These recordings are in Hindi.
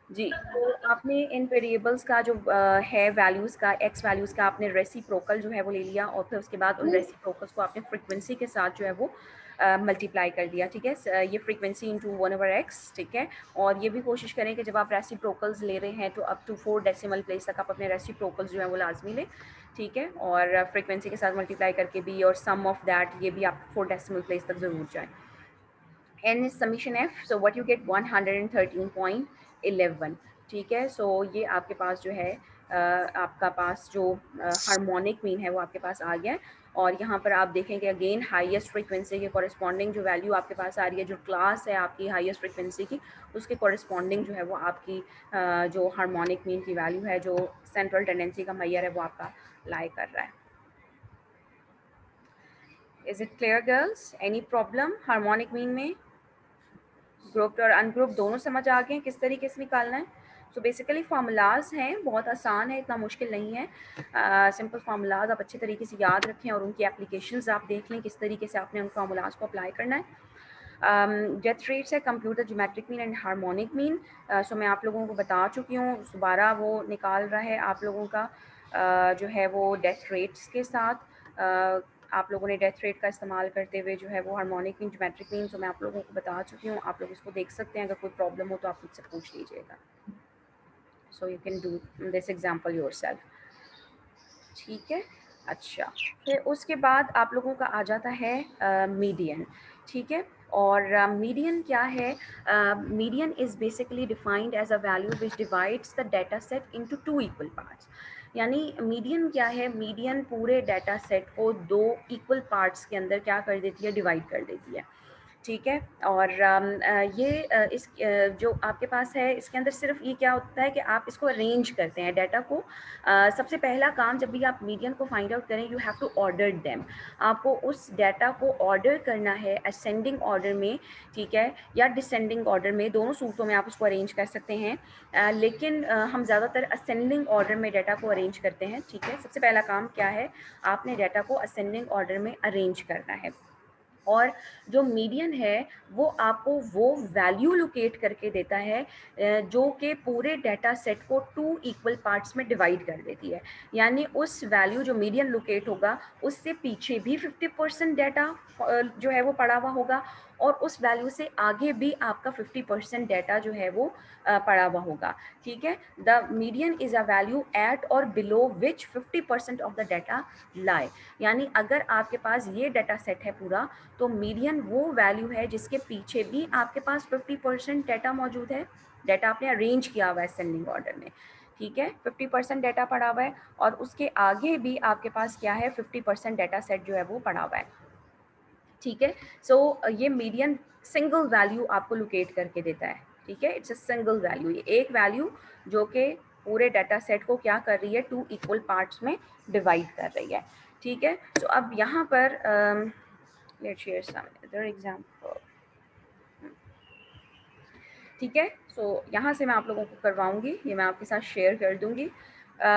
जी, तो आपने इन वेरिएबल्स का जो है वैल्यूज़ का, एक्स वैल्यूज़ का आपने रेसिप्रोकल जो है वो ले लिया और फिर उसके बाद उन रेसिप्रोकल्स को आपने फ्रीक्वेंसी के साथ जो है वो मल्टीप्लाई कर दिया, ठीक है? ये फ्रीक्वेंसी इनटू 1/x, ठीक है? और ये भी कोशिश करें कि जब आप रेसिप्रोकल्स ले रहे हैं तो अप टू 4 डेसिमल प्लेस तक आप अपने रेसिप्रोकल्स जो है वो लाज़मी लें, ठीक है? और फ्रीक्वेंसी के साथ मल्टीप्लाई करके भी और सम ऑफ दैट ये भी आप 4 डेसिमल प्लेस तक ज़रूर जाएँ। n is summation f, so what you get 113.11, ठीक है? सो ये आपके पास जो है आपका पास जो हार्मोनिक मीन है वो आपके पास आ गया है। और यहाँ पर आप देखेंगे अगेन हाईएस्ट फ्रीक्वेंसी के कॉरेस्पॉन्डिंग जो वैल्यू आपके पास आ रही है, जो क्लास है आपकी हाईएस्ट फ्रीक्वेंसी की, उसके कॉरेस्पॉन्डिंग जो है वो आपकी जो हार्मोनिक मीन की वैल्यू है, जो सेंट्रल टेंडेंसी का मैयर है, वो आपका लाई कर रहा है। Is it clear girls? Any problem harmonic mean में? ग्रुप्ड और अनग्रुप दोनों समझ आ गए किस तरीके से निकालना है? सो बेसिकली फार्मूलाज हैं, बहुत आसान है, इतना मुश्किल नहीं है। सिंपल फार्मूलाज आप अच्छे तरीके से याद रखें और उनकी एप्लीकेशंस आप देख लें किस तरीके से आपने उन फार्मूलाज को अप्लाई करना है। डेथ रेट्स है, computer geometric mean and harmonic mean. So मैं आप लोगों को बता चुकी हूँ, दोबारा वो निकाल रहा है आप लोगों का जो है वो डेथ रेट्स के साथ। आप लोगों ने डेथ रेट का इस्तेमाल करते हुए जो है वो हार्मोनिक मीन ज्योमेट्रिक मीन तो मैं आप लोगों को बता चुकी हूँ, आप लोग इसको देख सकते हैं। अगर कोई प्रॉब्लम हो तो आप मुझसे पूछ लीजिएगा। So you can do this example yourself, ठीक है? अच्छा, फिर उसके बाद आप लोगों का आ जाता है मीडियन, ठीक है? और मीडियन क्या है? Median is basically defined as a value which divides the data set into 2 equal parts. यानी मीडियन क्या है? मीडियन पूरे डाटा सेट को 2 इक्वल पार्ट्स के अंदर क्या कर देती है? डिवाइड कर देती है, ठीक है? और ये इस जो आपके पास है इसके अंदर सिर्फ ये क्या होता है कि आप इसको अरेंज करते हैं डाटा को। सबसे पहला काम जब भी आप मीडियन को फाइंड आउट करें, you have to order them. आपको उस डाटा को ऑर्डर करना है असेंडिंग ऑर्डर में, ठीक है? या डिसेंडिंग ऑर्डर में, दोनों सूरतों में आप उसको अरेंज कर सकते हैं। लेकिन हम ज़्यादातर असेंडिंग ऑर्डर में डाटा को अरेंज करते हैं, ठीक है? सबसे पहला काम क्या है? आपने डाटा को असेंडिंग ऑर्डर में अरेंज करना है। और जो मीडियन है वो आपको वो वैल्यू लोकेट करके देता है जो कि पूरे डाटा सेट को 2 इक्वल पार्ट्स में डिवाइड कर देती है। यानी उस वैल्यू जो मीडियन लोकेट होगा उससे पीछे भी 50% डाटा जो है वो पड़ा हुआ होगा और उस वैल्यू से आगे भी आपका 50% डाटा जो है वो पड़ा हुआ होगा, ठीक है? The median is a value at और below which 50% of the data lie. यानी अगर आपके पास ये डाटा सेट है पूरा, तो मीडियन वो वैल्यू है जिसके पीछे भी आपके पास 50% डाटा मौजूद है। डाटा आपने अरेंज किया हुआ है असेंडिंग ऑर्डर में, ठीक है? 50% डाटा पड़ा हुआ है और उसके आगे भी आपके पास क्या है? 50% डाटा सेट जो है वो पड़ा हुआ है, ठीक है? सो ये मीडियन सिंगल वैल्यू आपको लोकेट करके देता है, ठीक है? इट्स अ सिंगल वैल्यू, ये एक वैल्यू जो कि पूरे डाटा सेट को क्या कर रही है? 2 इक्वल पार्ट्स में डिवाइड कर रही है, ठीक है? सो अब यहाँ पर let's share some other example, ठीक है? सो यहाँ से मैं आप लोगों को करवाऊंगी, ये मैं आपके साथ शेयर कर दूंगी।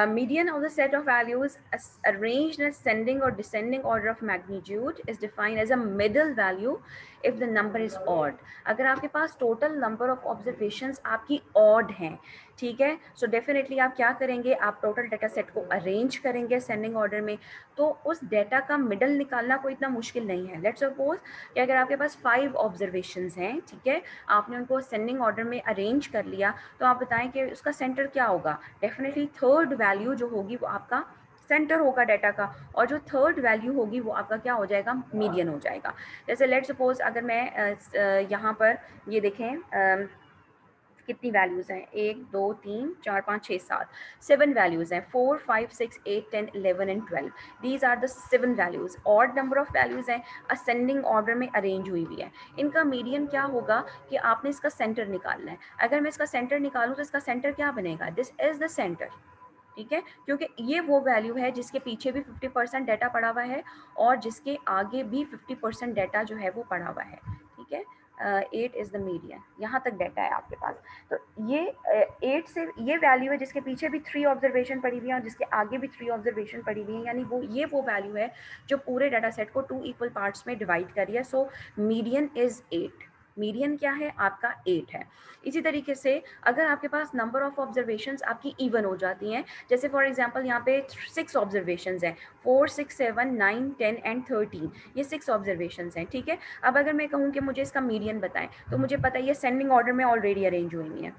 Median of the set of values arranged in ascending or descending order of magnitude is defined as a middle value if the number is odd. अगर आपके पास total number of observations आपकी odd हैं, ठीक है? सो डेफिनेटली आप क्या करेंगे? आप टोटल डाटा सेट को अरेंज करेंगे असेंडिंग ऑर्डर में, तो उस डाटा का मिडल निकालना कोई इतना मुश्किल नहीं है। लेट्स सपोज कि अगर आपके पास 5 ऑब्जर्वेशंस हैं, ठीक है? आपने उनको असेंडिंग ऑर्डर में अरेंज कर लिया, तो आप बताएं कि उसका सेंटर क्या होगा? डेफिनेटली थर्ड वैल्यू जो होगी वो आपका सेंटर होगा डाटा का, और जो थर्ड वैल्यू होगी वो आपका क्या हो जाएगा? मीडियन हो जाएगा। जैसे लेट सपोज अगर मैं यहाँ पर ये देखें कितनी वैल्यूज़ हैं? 1 2 3 4 5 6 7 7 वैल्यूज़ हैं। 4 5 6 8 10 11 and 12, these are the 7 values. Odd number of values हैं, असेंडिंग ऑर्डर में अरेंज हुई हुई है। इनका मीडियन क्या होगा कि आपने इसका सेंटर निकालना है। अगर मैं इसका सेंटर निकालूँ तो इसका सेंटर क्या बनेगा? दिस इज़ द सेंटर, ठीक है? क्योंकि ये वो वैल्यू है जिसके पीछे भी 50% डाटा पड़ा हुआ है और जिसके आगे भी 50% डाटा जो है वो पड़ा हुआ है, ठीक है? 8 इज़ द मीडियन, यहाँ तक डाटा है आपके पास। तो ये 8 से ये वैल्यू है जिसके पीछे भी 3 ऑब्जर्वेशन पड़ी हुई है और जिसके आगे भी 3 ऑब्जर्वेशन पड़ी हुई है, यानी वो वैल्यू है जो पूरे डाटा सेट को 2 इक्वल पार्ट्स में डिवाइड कर रही है। सो मीडियन इज़ 8, मीडियन क्या है आपका 8 है। इसी तरीके से अगर आपके पास नंबर ऑफ ऑब्जर्वेशंस आपकी इवन हो जाती हैं, जैसे फॉर एग्जांपल यहाँ पे 6 ऑब्जर्वेशंस हैं, 4, 6, 7, 9, 10 एंड 13, ये 6 ऑब्जर्वेशंस हैं, ठीक है। अब अगर मैं कहूँ कि मुझे इसका मीडियन बताएं, तो मुझे पता है ये सेंडिंग ऑर्डर में ऑलरेडी अरेंज हुई हुई है,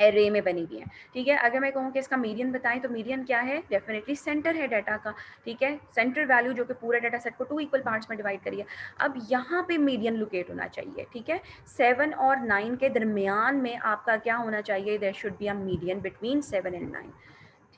एरे में बनी हुई है, ठीक है। अगर मैं कहूँ कि इसका मीडियन बताएं, तो मीडियन क्या है, डेफिनेटली सेंटर है डाटा का, ठीक है। सेंटर वैल्यू जो कि पूरे डाटा सेट को 2 इक्वल पार्ट्स में डिवाइड करिए। अब यहाँ पे मीडियन लोकेट होना चाहिए, ठीक है। 7 और 9 के दरमियान में आपका क्या होना चाहिए, there should be a median between 7 and 9,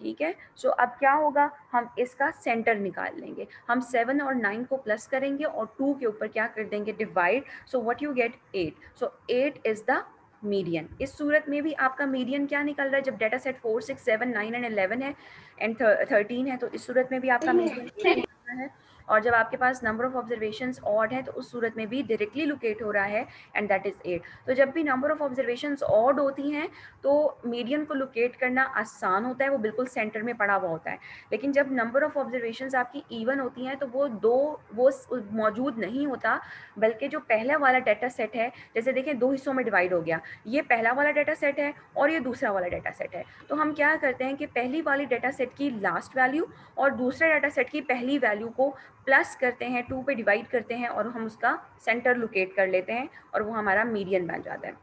ठीक है। सो अब क्या होगा, हम इसका सेंटर निकाल लेंगे, हम 7 और 9 को प्लस करेंगे और 2 के ऊपर क्या कर देंगे, divide. So what you get 8, so 8 is the median. इस सूरत में भी आपका मीडियन क्या निकल रहा है, जब डाटा सेट 4, 6, 7, 9 एंड 11 है एंड 13 है, तो इस सूरत में भी आपका मीडियन निकल रहा है। और जब आपके पास नंबर ऑफ ऑब्जर्वेशंस ऑड है, तो उस सूरत में भी डायरेक्टली लोकेट हो रहा है, एंड दैट इज 8। तो जब भी नंबर ऑफ ऑब्जर्वेशंस ऑड होती हैं, तो मीडियन को लोकेट करना आसान होता है, वो बिल्कुल सेंटर में पड़ा हुआ होता है। लेकिन जब नंबर ऑफ ऑब्जर्वेशंस आपकी इवन होती हैं, तो वो मौजूद नहीं होता, बल्कि जो पहला वाला डाटा सेट है, जैसे देखें 2 हिस्सों में डिवाइड हो गया, ये पहला वाला डाटा सेट है और ये दूसरा वाला डाटा सेट है। तो हम क्या करते हैं कि पहली वाली डाटा सेट की लास्ट वैल्यू और दूसरे डाटा सेट की पहली वैल्यू को प्लस करते हैं, 2 पे डिवाइड करते हैं और हम उसका सेंटर लोकेट कर लेते हैं, और वो हमारा मीडियन बन जाता है।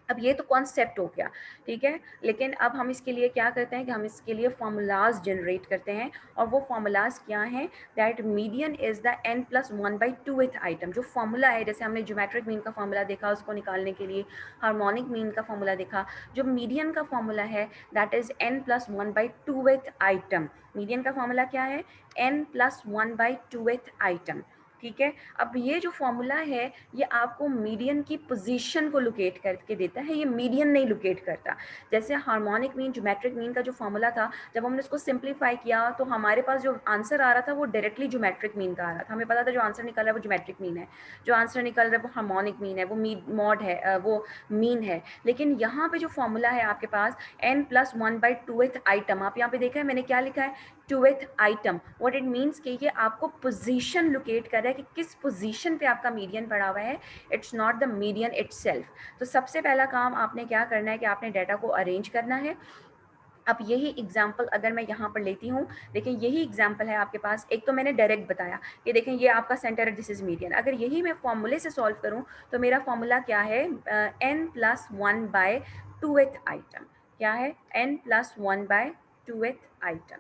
अब ये तो कॉन्सेप्ट हो गया, ठीक है। लेकिन अब हम इसके लिए क्या करते हैं कि हम इसके लिए फार्मूलाज जनरेट करते हैं, और वो फार्मूलाज क्या हैं, that median is the n+1/2th item. जो फार्मूला है, जैसे हमने ज्योमेट्रिक मीन का फार्मूला देखा, उसको निकालने के लिए हार्मोनिक मीन का फार्मूला देखा, जो मीडियन का फार्मूला है that is n+1/2th item. Median का फार्मूला क्या है, n+1/2th आइटम, ठीक है। अब ये जो फॉर्मूला है, ये आपको मीडियन की पोजीशन को लोकेट करके देता है, ये मीडियन नहीं लोकेट करता। जैसे हार्मोनिक मीन, ज्योमेट्रिक मीन का जो फॉर्मूला था, जब हमने उसको सिंप्लीफाई किया, तो हमारे पास जो आंसर आ रहा था वो डायरेक्टली ज्योमेट्रिक मीन का आ रहा था। हमें पता था जो आंसर निकल रहा है वो ज्योमेट्रिक मीन है, जो आंसर निकल रहा है वो हार्मोनिक मीन है, वो मॉड है, वो मीन है। लेकिन यहाँ पे जो फॉर्मूला है आपके पास n+1/2th आइटम, आप यहाँ पे देखा है मैंने क्या लिखा है, 2th item. What it means कि ये आपको पोजीशन लोकेट कर रहा है कि किस पोजीशन पे आपका मीडियन पड़ा हुआ है, it's not the median itself. तो सबसे पहला काम आपने क्या करना है कि आपने डाटा को अरेंज करना है। अब यही एग्जाम्पल अगर मैं यहाँ पर लेती हूँ, देखें यही एग्जाम्पल है आपके पास, एक तो मैंने डायरेक्ट बताया कि देखें ये आपका सेंटर है, दिस इज मीडियन। अगर यही मैं फॉर्मूले से सॉल्व करूँ, तो मेरा फॉर्मूला क्या है, n+1/2th आइटम। क्या है, n+1/2th आइटम,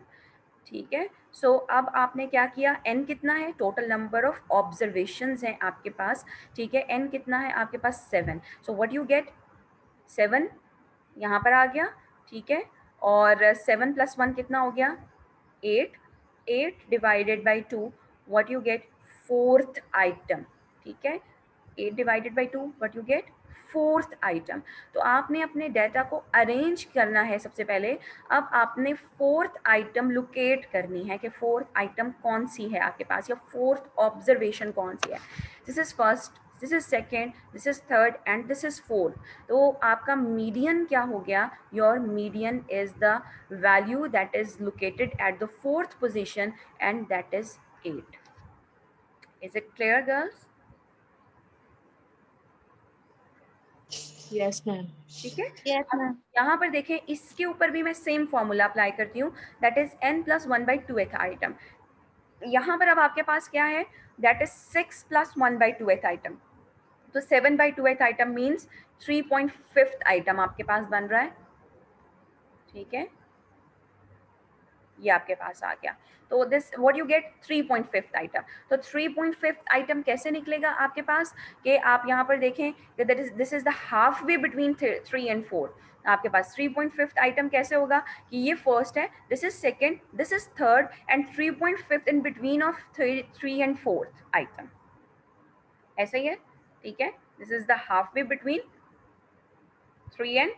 ठीक है। सो अब आपने क्या किया, n कितना है, टोटल नंबर ऑफ ऑब्जर्वेशंस हैं आपके पास, ठीक है। n कितना है आपके पास, 7। सो व्हाट यू गेट, 7 यहाँ पर आ गया, ठीक है। और 7+1 कितना हो गया, 8। 8 divided by 2, what you get, 4th item, ठीक है। 8 divided by 2, what you get, 4th item. तो आपने अपने डाटा को अरेंज करना है सबसे पहले। अब आपने 4th आइटम लोकेट करनी है कि 4th आइटम कौन सी है आपके पास, या 4th ऑब्जर्वेशन कौन सी है। This is first, this is second, this is third and this is fourth. तो आपका मीडियन क्या हो गया, your median is the value that is located at the 4th position, and that is 8। Is it clear girls? Yes ma'am. ठीक है। यस अब मैम। यहाँ पर देखें, इसके ऊपर भी मैं सेम फॉर्मूला अप्लाई करती हूँ, दैट इज n+1/2th आइटम। यहाँ पर अब आपके पास क्या है, दैट इज 6+1/2th आइटम। तो 7/2th item means 3.5th item आपके पास बन रहा है, ठीक है। ये आपके पास आ गया। तो this what you get, 3.5th item. तो 3.5th आइटम कैसे निकलेगा आपके पास, कि आप यहाँ पर देखें कि that is, this is the half way between 3 and 4। आपके पास 3.5th आइटम कैसे होगा कि ये फर्स्ट है, this is second, this is third, and 3.5th in between of 3 and 4th item. ऐसा ही है, ठीक है। This is the half way between 3 and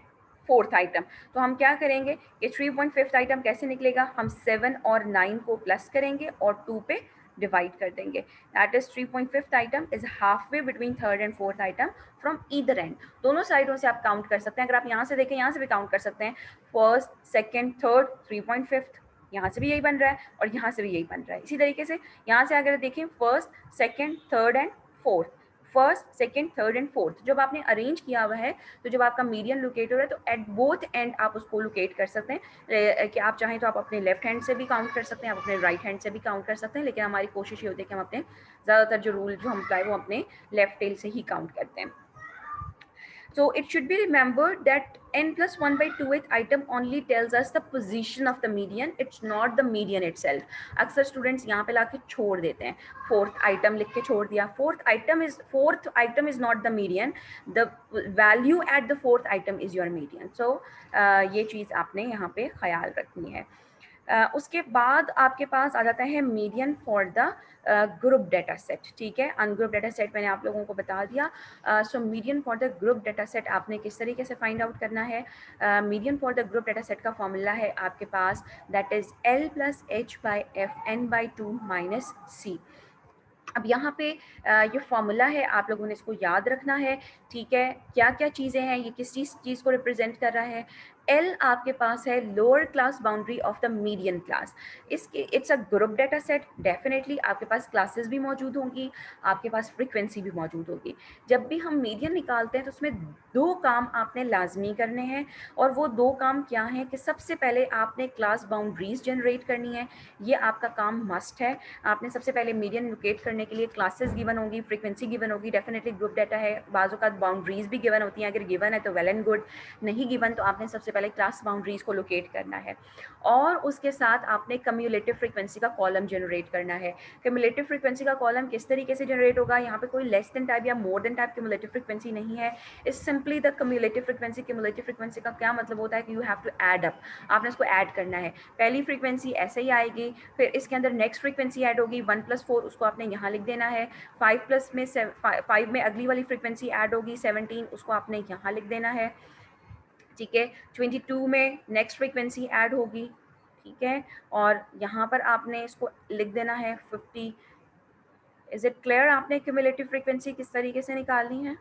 4th item. तो हम क्या करेंगे कि 3.5th आइटम कैसे निकलेगा, हम 7 और 9 को प्लस करेंगे और 2 पे डिवाइड कर देंगे। That is 3.5th item is half way between 3rd and 4th item from either and. दोनों साइडों से आप काउंट कर सकते हैं। अगर आप यहाँ से देखें, यहाँ से भी काउंट कर सकते हैं, फर्स्ट, सेकेंड, थर्ड, 3.5th, यहाँ से भी यही बन रहा है और यहाँ से भी यही बन रहा है। इसी तरीके से यहाँ से अगर देखें, first, second, third and fourth, first, second, third and fourth जब आपने अरेंज किया हुआ है, तो जब आपका मीडियन लोकेट हो रहा है तो एट बोथ एंड आप उसको लोकेट कर सकते हैं। कि आप चाहें तो आप अपने लेफ्ट हैंड से भी काउंट कर सकते हैं, आप अपने राइट हैंड से भी काउंट कर सकते हैं, लेकिन हमारी कोशिश ये होती है कि हम अपने ज़्यादातर जो रूल जो हम अप्लाई वो अपने लेफ्ट टेल से ही काउंट करते हैं। So it should be remembered that n plus 1 by 2th item only tells us the position of the median. It's not the median itself. अक्सर स्टूडेंट्स यहाँ पे लाके छोड़ देते हैं, फोर्थ आइटम लिख के छोड़ दिया। Fourth item is not the median, the value at the fourth item is your median. So ये चीज़ आपने यहाँ पे ख्याल रखनी है। उसके बाद आपके पास आ जाता है median for the group data set, ठीक है। अनग्रुप डाटा सेट मैंने आप लोगों को बता दिया। So median for the group data set आपने किस तरीके से फाइंड आउट करना है। Median for the group data set का फॉर्मूला है आपके पास, that is L plus H by f n by 2 minus c. अब यहाँ पे ये फॉर्मूला है, आप लोगों ने इसको याद रखना है, ठीक है। क्या क्या चीज़ें हैं, ये किस चीज़ को रिप्रेजेंट कर रहा है। एल आपके पास है lower class boundary of the median class. इसके it's a group data set, definitely आपके पास क्लासेस भी मौजूद होंगी, आपके पास फ्रीक्वेंसी भी मौजूद होगी। जब भी हम मीडियन निकालते हैं तो उसमें दो काम आपने लाजमी करने हैं, और वो दो काम क्या हैं कि सबसे पहले आपने क्लास बाउंड्रीज जनरेट करनी है, ये आपका काम मस्ट है। आपने सबसे पहले मीडियन लोकेट करने के लिए क्लासेस गिवन होगी, फ्रीक्वेंसी गिवन होगी, डेफिनेटली ग्रुप डाटा है, बाजू का बाउंड्रीज भी गिवन होती हैं। अगर गिवन है तो वेल एंड गुड, नहीं गिवन तो आपने सबसे पहले क्लास बाउंड्रीज को लोकेट करना है, और उसके साथ आपने कम्युलेटिव फ्रीक्वेंसी का कॉलम जनरेट करना है। कम्युलेटिव फ्रीक्वेंसी का कॉलम किस तरीके से जनरेट होगा, यहाँ पे कोई लेस देन टाइप या more than type cumulative frequency नहीं है, is simply the cumulative frequency. Cumulative frequency का क्या मतलब होता है कि you have to add up, आपने इसको ऐड करना है। पहली फ्रीक्वेंसी ऐसे ही आएगी, फिर इसके अंदर नेक्स्ट फ्रीक्वेंसी ऐड होगी 1 + 4, उसको आपने यहाँ लिख देना है। 5 में अगली वाली फ्रीक्वेंसी ऐड होगी 17, उसको आपने यहाँ लिख देना है, ठीक है। 22 में नेक्स्ट फ्रीक्वेंसी ऐड होगी, ठीक है, और यहाँ पर आपने इसको लिख देना है 50। इज इट क्लियर आपने क्यूमुलेटिव फ्रीक्वेंसी किस तरीके से निकालनी है।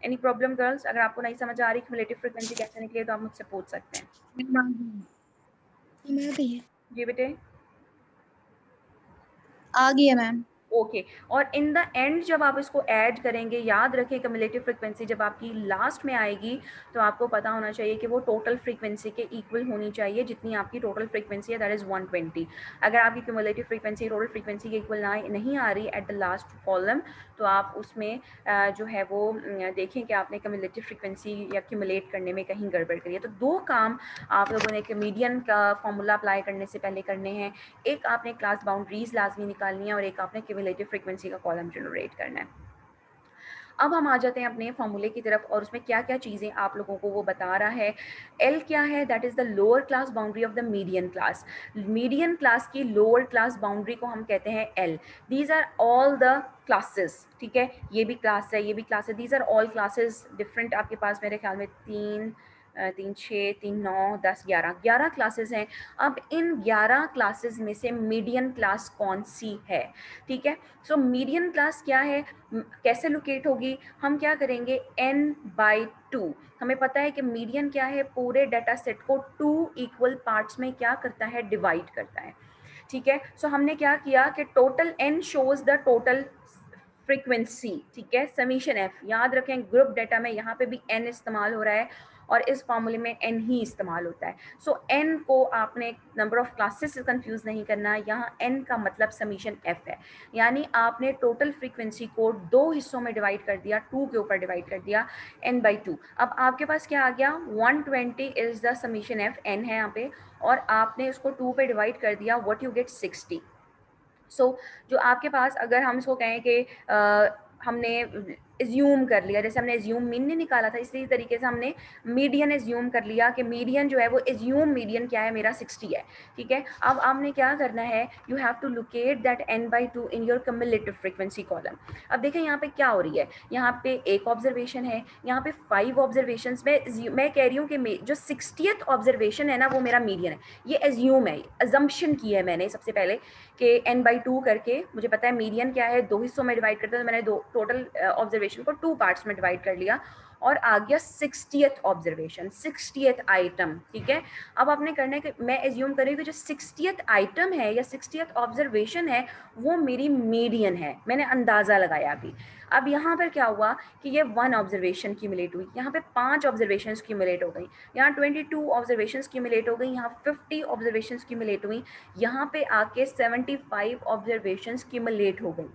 एनी प्रॉब्लम गर्ल्स, अगर आपको नहीं समझ आ रही क्यूमुलेटिव फ्रीक्वेंसी कैसे निकले तो आप मुझसे पूछ सकते हैं। जी बेटे, आ गई है मैम। ओके। और इन द एंड जब आप इसको ऐड करेंगे, याद रखें कम्युलेटिव फ्रीक्वेंसी जब आपकी लास्ट में आएगी तो आपको पता होना चाहिए कि वो टोटल फ्रीक्वेंसी के इक्वल होनी चाहिए, जितनी आपकी टोटल फ्रीक्वेंसी है, दैट इज़ 120। अगर आपकी कम्युलेटिव फ्रीक्वेंसी टोटल फ्रीक्वेंसी के इक्वल नहीं आ रही एट द लास्ट कॉलम, तो आप उसमें जो है वो देखें कि आपने कम्युलेटिव फ्रीक्वेंसी या क्यूमुलेट करने में कहीं गड़बड़ करी है। तो दो काम आप लोगों ने मीडियन का फॉर्मूला अप्लाई करने से पहले करने हैं, एक आपने क्लास बाउंड्रीज लाजमी निकालनी है और एक आपने क्यूमुलेटिव फ्रीक्वेंसी का कॉलम जनरेट करना है। अब हम आ जाते हैं अपने फॉर्मूले की तरफ, और उसमें क्या क्या चीज़ें आप लोगों को वो बता रहा है। एल क्या है, that is the lower class boundary of the median class. Median class की लोअर क्लास बाउंड्री को हम कहते हैं L. These are all the classes, ठीक है, ये भी क्लास है, ये भी क्लास है, these are all classes different. आपके पास मेरे ख्याल में 3 6 3 9 10 11 क्लासेस हैं। अब इन 11 क्लासेस में से मीडियन क्लास कौन सी है, ठीक है। सो मीडियन क्लास क्या है, कैसे लोकेट होगी, हम क्या करेंगे n/2। हमें पता है कि मीडियन क्या है, पूरे डाटा सेट को 2 इक्वल पार्ट्स में क्या करता है, डिवाइड करता है, ठीक है। सो हमने क्या किया कि total n shows the total frequency, ठीक है, समीशन f। याद रखें ग्रुप डाटा में यहाँ पे भी n इस्तेमाल हो रहा है और इस फॉर्मूले में n ही इस्तेमाल होता है। सो n को आपने नंबर ऑफ क्लासेस से कंफ्यूज नहीं करना, यहाँ n का मतलब समीशन f है, यानी आपने टोटल फ्रीक्वेंसी को दो हिस्सों में डिवाइड कर दिया, 2 के ऊपर डिवाइड कर दिया, n/2। अब आपके पास क्या आ गया, 120 is the summation f, n है यहाँ पे, और आपने उसको 2 पे डिवाइड कर दिया, व्हाट यू गेट 60। सो जो आपके पास, अगर हम इसको कहें कि हमने एज्यूम कर लिया, जैसे हमने एज्यूम मीन नहीं निकाला था, इसी तरीके से हमने मीडियन एज्यूम कर लिया कि मीडियन जो है वो एज्यूम मीडियन क्या है, मेरा 60 है, ठीक है। अब आपने क्या करना है, you have to locate that n/2 in your cumulative frequency column. अब देखें यहाँ पे क्या हो रही है, यहाँ पे एक ऑब्जर्वेशन है, यहाँ पे 5 ऑब्जर्वेशन में मैं कह रही हूँ कि जो 60th ऑब्जर्वेशन है ना वो मेरा मीडियन है। ये एज्यूम है, अजम्पशन की है मैंने सबसे पहले कि n/2 करके, मुझे पता है मीडियन क्या है, दो हिस्सों में डिवाइड करते हैं, तो मैंने दो टोटल ऑब्जर्वेशन को 2 पार्ट्स में डिवाइड कर लिया, और आ गया 60th ऑब्जर्वेशन, 60th आइटम, ठीक है। अब आपने करने के, मैं एज्यूम करी कि जो 60th आइटम है या 60th ऑब्जर्वेशन है वो मेरी मीडियन है, मैंने अंदाज़ा लगाया अभी। अब यहाँ पर क्या हुआ कि ये 1 ऑब्जर्वेशन क्यूमुलेट हुई, यहाँ पे 5 ऑब्जर्वेशन क्यूमुलेट हो गई, यहाँ 22 ऑब्जर्वेशन क्यूमुलेट हो गई, यहाँ 50 ऑब्जर्वेशन क्यूमुलेट हुई, यहाँ पे आके 75 ऑब्जर्वेशन क्यूमुलेट हो गई।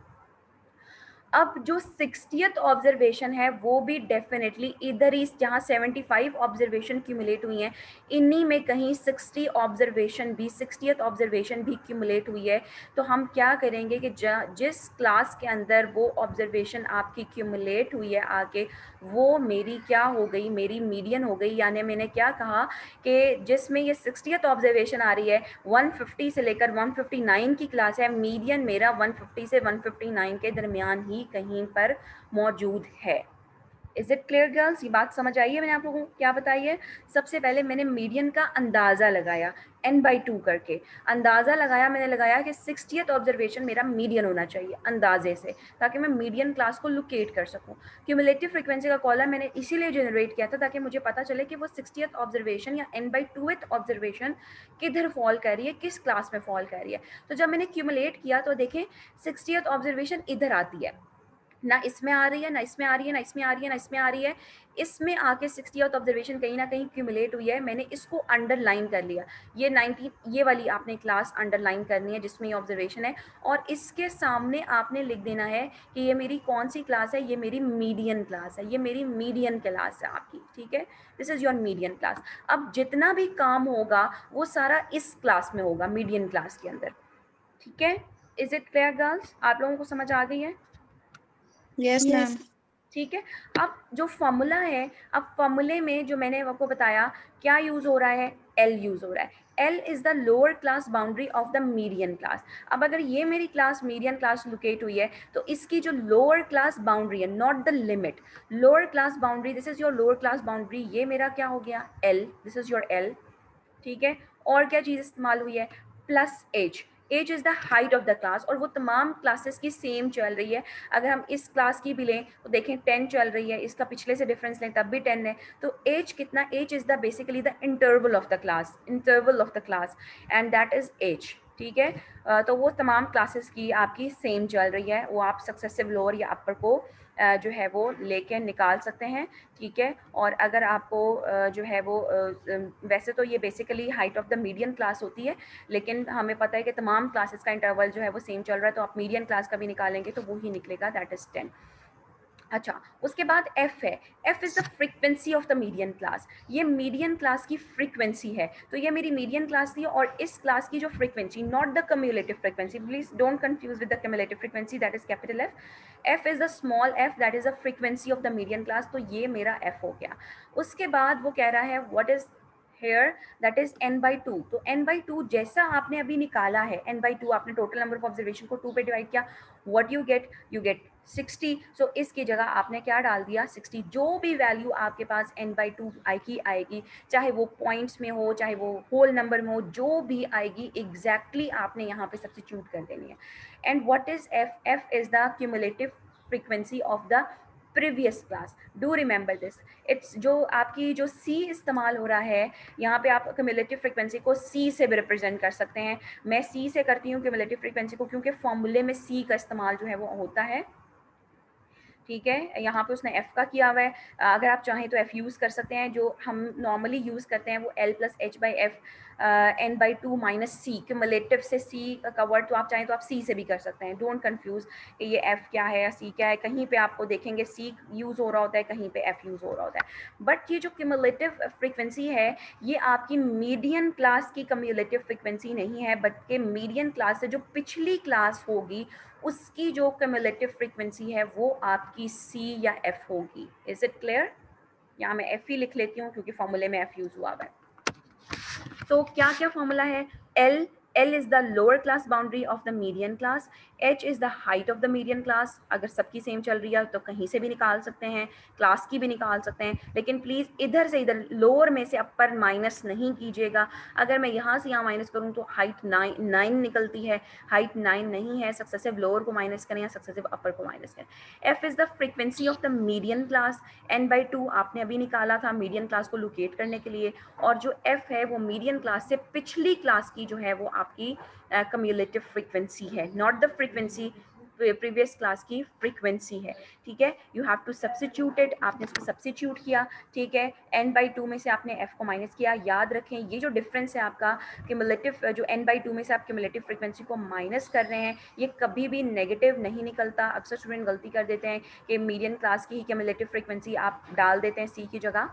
अब जो 60th ऑब्जर्वेशन है वो भी डेफिनेटली इधर ही, जहाँ 75 ऑब्जर्वेशन क्यूमुलेट हुई हैं, इन्हीं में कहीं 60 ऑब्जर्वेशन भी, 60th ऑब्जर्वेशन भी क्यूमुलेट हुई है। तो हम क्या करेंगे कि जिस क्लास के अंदर वो ऑब्जर्वेशन आपकी क्यूमुलेट हुई है आके, वो मेरी क्या हो गई, मेरी मीडियन हो गई। यानी मैंने क्या कहा कि जिसमें ये 60th ऑब्जर्वेशन आ रही है 150 से लेकर 159 की क्लास है, मीडियन मेरा 150 से 159 के दरमियान ही कहीं पर मौजूद है। Is it clear girls? ये बात समझ आई है मैंने आप लोगों को क्या बताई है? सबसे पहले मैंने मीडियन का अंदाज़ा लगाया n/2 करके, अंदाज़ा लगाया, मैंने लगाया कि 60th ऑब्जर्वेशन मेरा मीडियन होना चाहिए अंदाजे से, ताकि मैं मीडियन क्लास को लोकेट कर सकूं। क्यूमुलेटिव फ्रीक्वेंसी का कॉलम मैंने इसीलिए जनरेट किया था ताकि मुझे पता चले कि वो 60th ऑब्जर्वेशन या n/2th ऑब्जर्वेशन किधर फॉल कर रही है, किस क्लास में फॉल कर रही है। तो जब मैंने क्यूमुलेट किया तो देखें 60th ऑब्जर्वेशन इधर आती है, ना इसमें आ रही है, ना इसमें आ रही है, ना इसमें आ रही है, ना इसमें आ रही है, इसमें आके 60th ऑब्जर्वेशन कहीं ना कहीं क्यूमुलेट हुई है। मैंने इसको अंडरलाइन कर लिया, ये 19, ये वाली आपने क्लास अंडरलाइन करनी है जिसमें ये ऑब्जर्वेशन है, और इसके सामने आपने लिख देना है कि ये मेरी कौन सी क्लास है, ये मेरी मीडियन क्लास है, ये मेरी मीडियन क्लास है आपकी, ठीक है, this is your median class. अब जितना भी काम होगा वो सारा इस क्लास में होगा, मीडियन क्लास के अंदर, ठीक है। Is it clear girls? आप लोगों को समझ आ गई है? Yes ma'am. ठीक है। अब जो फॉर्मूला है, अब फॉर्मूले में जो मैंने आपको बताया क्या यूज़ हो रहा है, एल यूज़ हो रहा है। L is the lower class boundary of the median class. अब अगर ये मेरी क्लास मीडियन क्लास लोकेट हुई है तो इसकी जो लोअर क्लास बाउंड्री है, not the limit, lower class boundary, this is your lower class boundary, ये मेरा क्या हो गया, L, this is your L, ठीक है। और क्या चीज़ इस्तेमाल हुई है, plus H, H is the height of the class, और वो तमाम क्लासेस की सेम चल रही है। अगर हम इस क्लास की भी लें तो देखें 10 चल रही है, इसका पिछले से डिफरेंस लें तब भी 10 है, तो एज कितना, H is the basically the interval of the class, interval of the class, and that is H, ठीक है। तो वो तमाम क्लासेस की आपकी सेम चल रही है, वो आप सक्सेसिव लोअर या अपर को जो है वो लेके निकाल सकते हैं, ठीक है। और अगर आपको जो है वो वैसे तो ये basically height of the median class होती है, लेकिन हमें पता है कि तमाम क्लासेस का इंटरवल जो है वो सेम चल रहा है, तो आप मीडियन क्लास का भी निकालेंगे तो वो ही निकलेगा, दैट इज़ 10। अच्छा, उसके बाद एफ है, F is the frequency of the median class, ये मीडियन क्लास की फ्रीक्वेंसी है। तो ये मेरी मीडियन क्लास थी, और इस क्लास की जो frequency, not the cumulative frequency, please don't confuse with the cumulative frequency, that is capital F, F is the small F, that is the frequency of the median class, तो ये मेरा एफ हो गया। उसके बाद वो कह रहा है what is here, that is n/2, तो n/2 जैसा आपने अभी निकाला है, n/2 आपने टोटल नंबर ऑफ ऑब्जर्वेशन को 2 पे डिवाइड किया, व्हाट यू गेट 60। सो इसकी जगह आपने क्या डाल दिया, 60। जो भी वैल्यू आपके पास n/2 आएगी, चाहे वो पॉइंट्स में हो, चाहे वो होल नंबर में हो, जो भी आएगी एग्जैक्टली आपने यहाँ पे सब्स्टिट्यूट कर देनी है। And what is F, F is the cumulative frequency of the previous class, do remember this. It's जो आपकी जो सी इस्तेमाल हो रहा है यहाँ पे, आप क्यूमुलेटिव फ्रीक्वेंसी को सी से भी रिप्रेजेंट कर सकते हैं। मैं सी से करती हूँ क्यूमुलेटिव फ्रीक्वेंसी को, क्योंकि फॉर्मूले में सी का इस्तेमाल जो है वो होता है, ठीक है। यहाँ पे उसने एफ़ का किया हुआ है, अगर आप चाहें तो एफ़ यूज़ कर सकते हैं, जो हम नॉर्मली यूज़ करते हैं वो L plus H by F n/2 minus C, cumulative से सी का वर्ड, तो आप चाहें तो आप सी से भी कर सकते हैं, डोंट कंफ्यूज कि ये एफ़ क्या है या सी क्या है। कहीं पे आपको देखेंगे सी यूज़ हो रहा होता है, कहीं पे एफ़ यूज़ हो रहा होता है। बट ये जो क्यूमुलेटिव फ्रीक्वेंसी है, ये आपकी मीडियन क्लास की क्यूमुलेटिव फ्रीक्वेंसी नहीं है, बल्कि मीडियन क्लास से जो पिछली क्लास होगी उसकी जो क्यूमुलेटिव फ्रीक्वेंसी है वो आपकी सी या एफ होगी। Is it clear? यहाँ मैं एफ ही लिख लेती हूँ क्योंकि फॉर्मूले में एफ यूज हुआ है। तो क्या क्या फॉर्मूला है, L, L is the lower class boundary of the median class, h is the height of the median class. अगर सबकी सेम चल रही है तो कहीं से भी निकाल सकते हैं, क्लास की भी निकाल सकते हैं, लेकिन प्लीज़ इधर से इधर लोअर में से अपर माइनस नहीं कीजिएगा। अगर मैं यहाँ से यहाँ माइनस करूँ तो हाइट 9 निकलती है, हाइट 9 नहीं है। सक्सेसिव लोअर को माइनस करें या सक्सेसिव अपर को माइनस करें। f is the frequency of the median class. n/2 आपने अभी निकाला था मीडियन क्लास को लोकेट करने के लिए, और जो f है वो मीडियन क्लास से पिछली क्लास की जो है वो आपकी कम्युलेटिव फ्रीक्वेंसी है, not the frequency previous class की फ्रीक्वेंसी है। ठीक है, you have to substitute it, आपने इसको सब्स्टिट्यूट किया। ठीक है, n/2 में से आपने f को माइनस किया। याद रखें ये जो डिफरेंस है आपका क्यूमुलेटिव, जो n/2 में से आप क्यूमुलेटिव फ्रीक्वेंसी को माइनस कर रहे हैं, ये कभी भी नेगेटिव नहीं निकलता। अक्सर स्टूडेंट गलती कर देते हैं कि मीडियन क्लास की ही क्यूमुलेटिव फ्रीक्वेंसी आप डाल देते हैं c की जगह,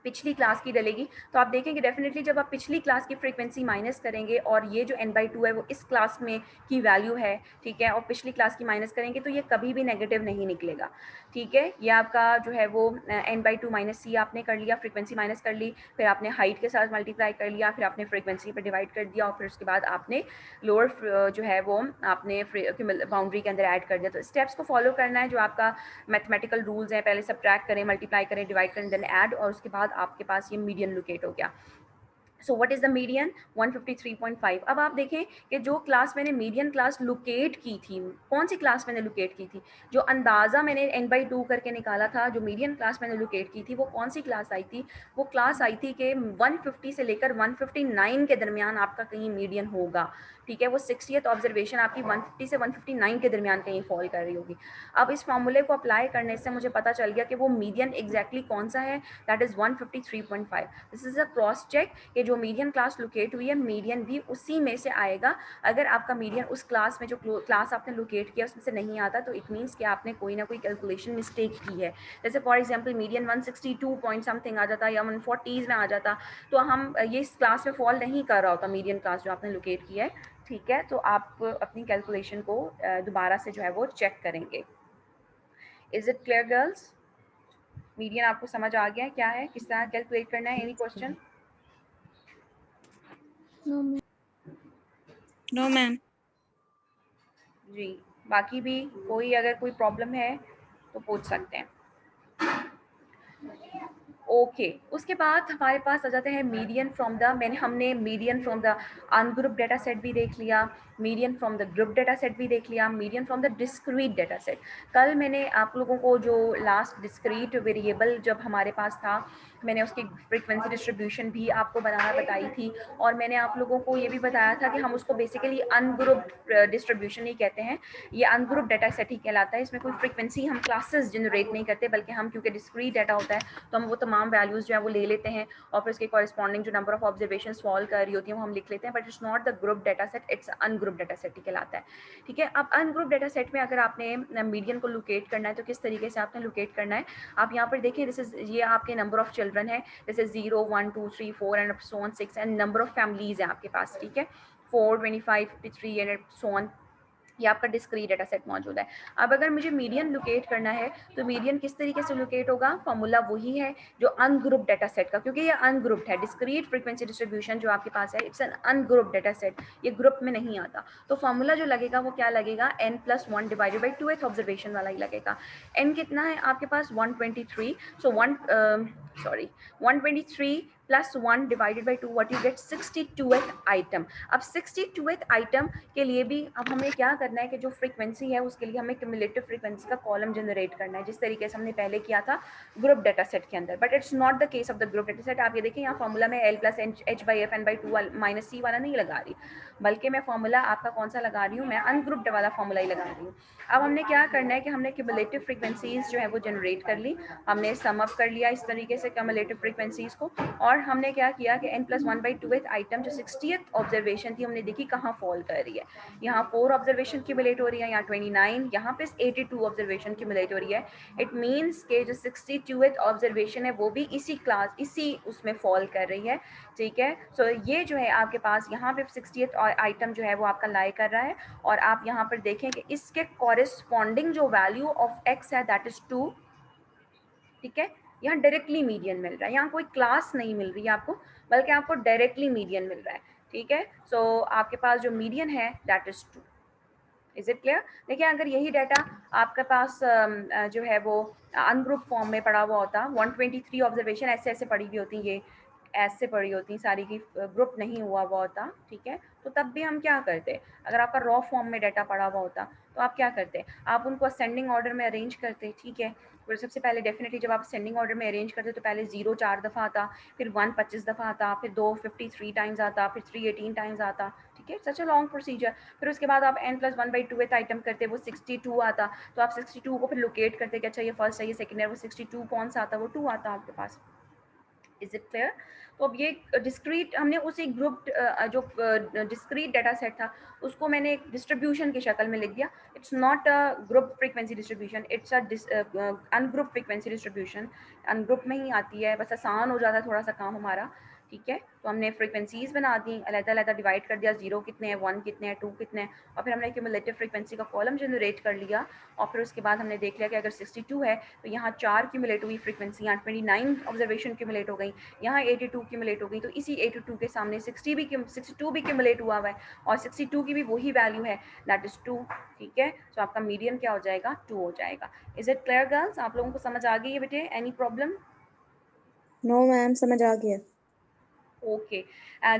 पिछली क्लास की डलेगी। तो आप देखेंगे डेफिनेटली जब आप पिछली क्लास की फ्रीक्वेंसी माइनस करेंगे और ये जो n/2 है वो इस क्लास में की वैल्यू है, ठीक है, और पिछली क्लास की माइनस करेंगे तो ये कभी भी नेगेटिव नहीं निकलेगा। ठीक है, ये आपका जो है वो n/2 माइनस सी आपने कर लिया, फ्रीक्वेंसी माइनस कर ली, फिर आपने हाइट के साथ मल्टीप्लाई कर लिया, फिर आपने फ्रीक्वेंसी पर डिवाइड कर दिया, और फिर उसके बाद आपने लोअर जो है वो आपने बाउंड्री के अंदर ऐड कर दिया। तो स्टेप्स को फॉलो करना है जो आपका मैथमेटिकल रूल्स हैं, पहले सब्ट्रैक्ट करें, मल्टीप्लाई करें, डिवाइड करें, देन ऐड, और उसके बाद आपके पास ये मीडियन लोकेट हो गया। So what is the median? 153.5। अब आप देखें कि जो क्लास मैंने मीडियन क्लास लोकेट की थी, कौन सी क्लास मैंने लोकेट की थी? जो अंदाज़ा मैंने n/2 करके निकाला था, जो मीडियन क्लास मैंने लोकेट की थी, वो कौन सी क्लास आई थी? वो क्लास आई थी कि 150 से लेकर 159 के दरमियान आपका कहीं मीडियन होगा। ठीक है, वो 60th ऑब्जर्वेशन आपकी 150 से 159 के दरमियान कहीं फॉल कर रही होगी। अब इस फॉर्मूले को अप्लाई करने से मुझे पता चल गया कि वो मीडियन एग्जैक्टली कौन सा है, that is 153.5। This is a cross check कि जो मीडियन क्लास लोकेट हुई है, मीडियन भी उसी में से आएगा। अगर आपका मीडियन उस क्लास में जो क्लास आपने लोकेट किया उसमें से नहीं आता, तो इट मीन्स कि आपने कोई ना कोई कैलकुलेशन मिस्टेक की है। जैसे for example median 162 point something आ जाता या 140s में आ जाता, तो हम ये इस क्लास में फॉल नहीं कर रहा होता मीडियन क्लास जो आपने लोकेट किया है। ठीक है, तो आप अपनी कैलकुलेशन को दोबारा से जो है वो चेक करेंगे। Is it clear girls? Median आपको समझ आ गया है क्या है, किस तरह कैलकुलेट करना है? Any question? No, ma'am. जी, बाकी भी कोई अगर कोई प्रॉब्लम है तो पूछ सकते हैं। ओके, उसके बाद हमारे पास आ जाते हैं मीडियन फ्रॉम द, हमने median from the ungroup data set भी देख लिया, median from the group data set भी देख लिया, median from the discrete data set. कल मैंने आप लोगों को जो लास्ट डिस्क्रीट वेरिएबल जब हमारे पास था, मैंने उसकी फ्रीक्वेंसी डिस्ट्रीब्यूशन भी आपको बनाना बताई थी, और मैंने आप लोगों को ये भी बताया था कि हम उसको बेसिकली अनग्रुप डिस्ट्रीब्यूशन ही कहते हैं। ये अनग्रुप डेटा सेट ही कहलाता है। इसमें कोई फ्रीक्वेंसी हम क्लासेस जनरेट नहीं करते, बल्कि हम क्योंकि डिस्क्रीट डाटा होता है तो हम वो तमाम वैल्यूज़ जो है वो ले लेते हैं, और फिर उसके कॉरेस्पॉन्डिंग जो नंबर ऑफ ऑब्जर्वेशन सॉल्व कर रही होती है वो हम लिख लेते हैं। But it's not the group data set, it's ungroup data set ही कहलाता है। ठीक है, अब अनग्रुप डाटा सेट में अगर आपने मीडियन को लोकेट करना है तो किस तरीके से आपने लोकेट करना है, आप यहाँ पर देखें, दिस इज ये आपके नंबर ऑफ चिल्ड्रन है, जैसे 0 1 2 3 4 and so on 6, and number of families है आपके पास। ठीक है, 4 25 53 एंड सो ऑन, ये आपका डिस्क्रीट डेटा सेट मौजूद है। अब अगर मुझे मीडियन लोकेट करना है तो मीडियन किस तरीके से लोकेट होगा? फॉर्मूला वही है जो अनग्रुप डेटा सेट का, क्योंकि ये अनग्रुप्ड है। डिस्क्रीट फ्रीक्वेंसी डिस्ट्रीब्यूशन जो आपके पास है, it's an ungroup data set, ये ग्रुप में नहीं आता। तो फॉर्मूला जो लगेगा वो क्या लगेगा? n+1 divided by 2th observation वाला ही लगेगा। n कितना है आपके पास? 123। सो 123 plus 1 divided by 2, what you get? 62th item. अब 62th आइटम के लिए भी अब हमें क्या करना है कि जो फ्रीक्वेंसी है उसके लिए हमें क्यूमुलेटिव फ्रीक्वेंसी का कॉलम जनरेट करना है, जिस तरीके से हमने पहले किया था ग्रुप डाटा सेट के अंदर। But it's not the case of the group data set. आप ये देखिए, यहाँ फॉर्मूला में l+h/f n/2 माइनस सी वाला नहीं लगा रही, बल्कि मैं फॉर्मूला आपका कौन सा लगा रही हूँ? मैं अनग्रुप्ड वाला फॉर्मूला ही लगा रही हूँ। अब हमने क्या करना है कि हमने क्यूमुलेटिव फ्रीक्वेंसीज जो है वो जनरेट कर ली, हमने सम अप कर लिया इस तरीके से क्यूमुलेटिव फ्रीक्वेंसीज को, और हमने क्या किया कि n+1/2th आइटम जो 60th ऑब्जर्वेशन थी, हमने देखी कहाँ फॉल कर रही है। यहाँ 4 ऑब्जर्वेशन क्यूमुलेट हो रही है, यहाँ 29, यहाँ पे 82 ऑब्जर्वेशन क्यूमुलेट हो रही है। इट मीन्स के जो 62th ऑब्जर्वेशन है वो भी इसी उसमें फॉल कर रही है। ठीक है, सो ये जो है आपके पास यहाँ पे 60th आइटम जो है वो आपका लाई कर रहा है, और आप यहाँ पर देखें कि इसके कॉरेस्पॉन्डिंग जो वैल्यू ऑफ x है दैट इज 2। ठीक है, यहाँ डायरेक्टली मीडियन मिल रहा है, यहाँ कोई क्लास नहीं मिल रही है आपको, बल्कि आपको डायरेक्टली मीडियन मिल रहा है। ठीक है, सो आपके पास जो मीडियन है that is 2। Is it clear? देखिए अगर यही डाटा आपके पास जो है वो अनग्रुप फॉर्म में पड़ा हुआ होता, 123 ऑब्जर्वेशन ऐसे ऐसे पड़ी हुई होती, ये ऐसे पड़ी होती सारी की, ग्रुप नहीं हुआ हुआ होता, ठीक है, तो तब भी हम क्या करते? अगर आपका रॉ फॉर्म में डाटा पड़ा हुआ होता तो आप क्या करते? आप उनको असेंडिंग ऑर्डर में अरेंज करते, ठीक है। फिर सबसे पहले डेफिनेटली जब आप असेंडिंग ऑर्डर में अरेंज करते तो पहले 0 4 दफ़ा आता, फिर 1 25 दफ़ा आता, फिर 2 53 टाइम्स आता, फिर 3 18 टाइम्स आता, ठीक है, सच अ लॉन्ग प्रोसीजर। फिर उसके बाद आप n+1/2th आइटम करते, वो 62 आता, तो आप 62 को फिर लोकेट करते कि अच्छा ये फर्स्ट है, ये सेकंड है, वो 62 कौन सा आता? वो 2 आता आपके पास। Is it clear? तो अब ये डिस्क्रीट हमने उस एक ग्रुप जो डिस्क्रीट डाटा सेट था उसको मैंने एक डिस्ट्रीब्यूशन की शक्ल में लिख दिया। It's not a group frequency distribution, it's a ungroup frequency distribution. Ungroup में ही आती है, बस आसान हो जाता है थोड़ा सा काम हमारा, ठीक है। तो हमने फ्रीक्वेंसीज बना दी, अलग-अलग डिवाइड कर दिया, 0 कितने हैं, 1 कितने हैं, 2 कितने हैं, और फिर हमने क्यूमुलेटिव फ्रीक्वेंसी का कॉलम जनरेट कर लिया। और फिर उसके बाद हमने देख लिया कि अगर 62 है तो यहाँ 4 क्यूमुलेट हुई फ्रीक्वेंसी, यहाँ 29 ऑब्जर्वेशन क्यूमुलेट हो गई, यहाँ 82 क्यूमुलेट हो गई, तो इसी 82 के सामने 62 भी क्यूमुलेट हुआ हुआ है, और 62 की भी वही वैल्यू है, दैट इज़ 2, ठीक है। तो आपका मीडियन क्या हो जाएगा? 2 हो जाएगा। Is it clear girls? आप लोगों को समझ आ गई है बेटे? Any problem? नो मैम, समझ आ गया। Okay,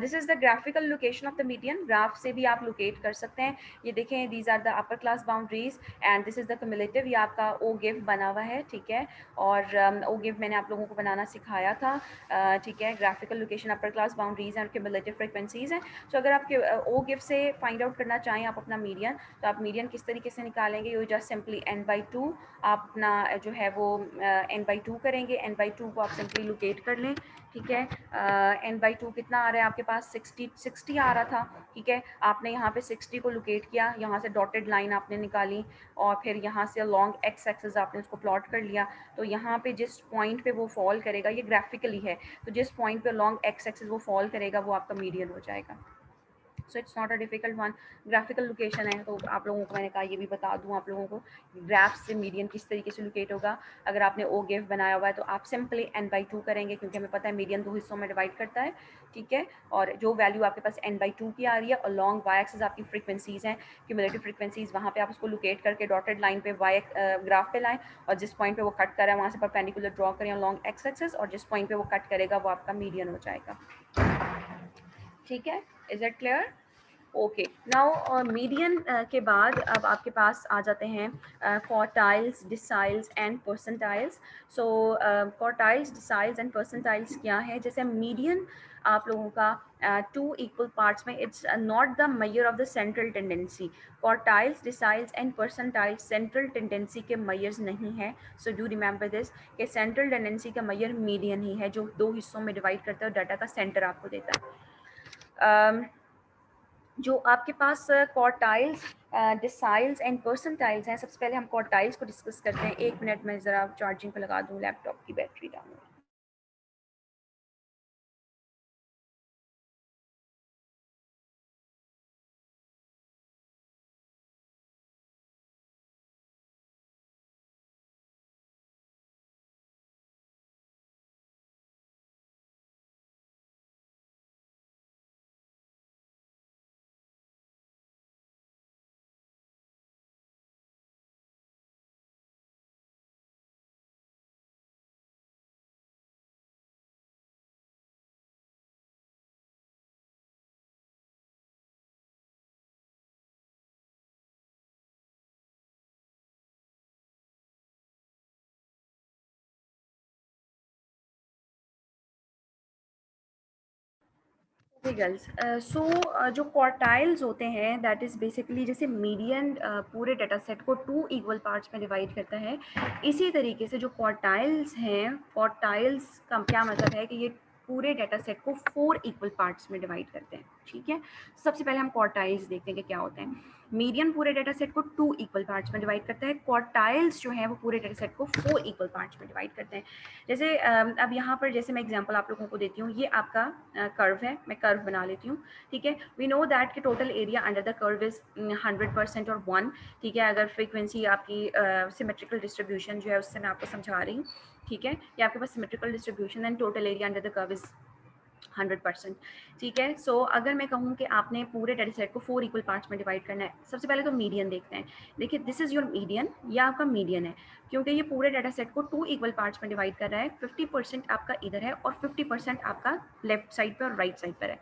this is the graphical location of the median. Graph से भी आप लोकेट कर सकते हैं। ये देखें, these are the upper class boundaries and this is the cumulative. ये आपका ओ गिव बना हुआ है, ठीक है, और ओ गिव मैंने आप लोगों को बनाना सिखाया था, ठीक है। Graphical location, upper class boundaries and cumulative frequencies हैं। सो अगर आप ओ गिव से फाइंड आउट करना चाहें आप अपना मीडियन, तो आप मीडियन किस तरीके से निकालेंगे? यू जस्ट सिंपली n/2, आप अपना जो है वो n/2 करेंगे। n/2 को आप सिंपली लोकेट कर लें, ठीक है। n/2 कितना आ रहा है आपके पास? 60 आ रहा था, ठीक है। आपने यहाँ पे 60 को लोकेट किया, यहाँ से डॉटेड लाइन आपने निकाली, और फिर यहाँ से लॉन्ग एक्स एक्सेस आपने उसको प्लॉट कर लिया। तो यहाँ पे जिस पॉइंट पे वो फॉल करेगा, ये ग्राफिकली है, तो जिस पॉइंट पे लॉन्ग एक्स एक्सेस वो फॉल करेगा वो आपका मीडियन हो जाएगा। So it's not a difficult one. Graphical location है, तो आप लोगों को मैंने कहा ये भी बता दूं आप लोगों को, ग्राफ से मीडियन किस तरीके से लोकेट होगा। अगर आपने ओ गिव बनाया हुआ है तो आप सिंपली n/2 करेंगे, क्योंकि हमें पता है मीडियन 2 हिस्सों में डिवाइड करता है, ठीक है। और जो वैल्यू आपके पास n/2 की आ रही है, और लॉन्ग वाई एक्सिस आपकी फ्रीक्वेंसीज हैं, क्यूमुलेटिव फ्रीक्वेंसीज, वहाँ पे आप उसको लोकेट करके डॉटेड लाइन पे वाई ग्राफ पे लाएं, और जिस पॉइंट पे वो कट कर रहा है वहाँ से परपेंडिकुलर ड्रॉ करें लॉन्ग एक्स एक्सिस, और जिस पॉइंट पे वो कट करेगा वो आपका मीडियन हो जाएगा, ठीक है। Is it clear? Okay, now median के बाद अब आपके पास आ जाते हैं quartiles, deciles and percentiles. So quartiles, deciles and percentiles क्या है? जैसे मीडियन आप लोगों का 2 इक्वल पार्ट्स में, it's not the measure of the central tendency. Quartiles, deciles and percentiles central tendency के मेजर्स नहीं है। सो डू रिमेंबर दिस कि सेंट्रल टेंडेंसी का मेजर मीडियन ही है, जो 2 हिस्सों में डिवाइड करता है और डाटा का सेंटर आपको देता है। जो आपके पास क्वार्टाइल्स, डिसाइल्स एंड परसेंटाइल्स हैं, सबसे पहले हम क्वार्टाइल्स को डिस्कस करते हैं। 1 मिनट में ज़रा चार्जिंग पे लगा दूँ लैपटॉप की बैटरी डाउन। ओके गर्ल्स, सो जो क्वार्टाइल्स होते हैं दैट इज़ बेसिकली जैसे मीडियन पूरे डाटा सेट को 2 इक्वल पार्ट्स में डिवाइड करता है, इसी तरीके से जो क्वार्टाइल्स हैं, क्वार्टाइल्स का क्या मतलब है कि ये पूरे डाटा सेट को 4 इक्वल पार्ट्स में डिवाइड करते हैं, ठीक है। सबसे पहले हम क्वार्टाइल्स देखते हैं कि क्या होते हैं। मीडियन पूरे डाटा सेट को 2 इक्वल पार्ट्स में डिवाइड करता है, क्वार्टाइल्स जो है वो पूरे डाटा सेट को 4 इक्वल पार्ट्स में डिवाइड करते हैं। जैसे अब यहाँ पर जैसे मैं एग्जांपल आप लोगों को देती हूँ, ये आपका कर्व है, मैं कर्व बना लेती हूँ, ठीक है। वी नो दैट कि total area under the curve is 100% और 1, ठीक है। अगर फ्रीक्वेंसी आपकी सिमेट्रिकल डिस्ट्रीब्यूशन जो है उससे मैं आपको समझा रही हूँ, ठीक है। ये आपके पास symmetrical distribution and total area under the curve is 100%। ठीक है, सो अगर मैं कहूँ कि आपने पूरे डेटा सेट को 4 इक्वल पार्ट्स में डिवाइड करना है, सबसे पहले तो मीडियन देखते हैं। देखिए दिस इज़ योर मीडियन, ये आपका मीडियन है, क्योंकि ये पूरे डेटा सेट को 2 इक्वल पार्ट्स में डिवाइड कर रहा है। 50% आपका इधर है और 50% आपका लेफ्ट साइड पर और राइट साइड पर है।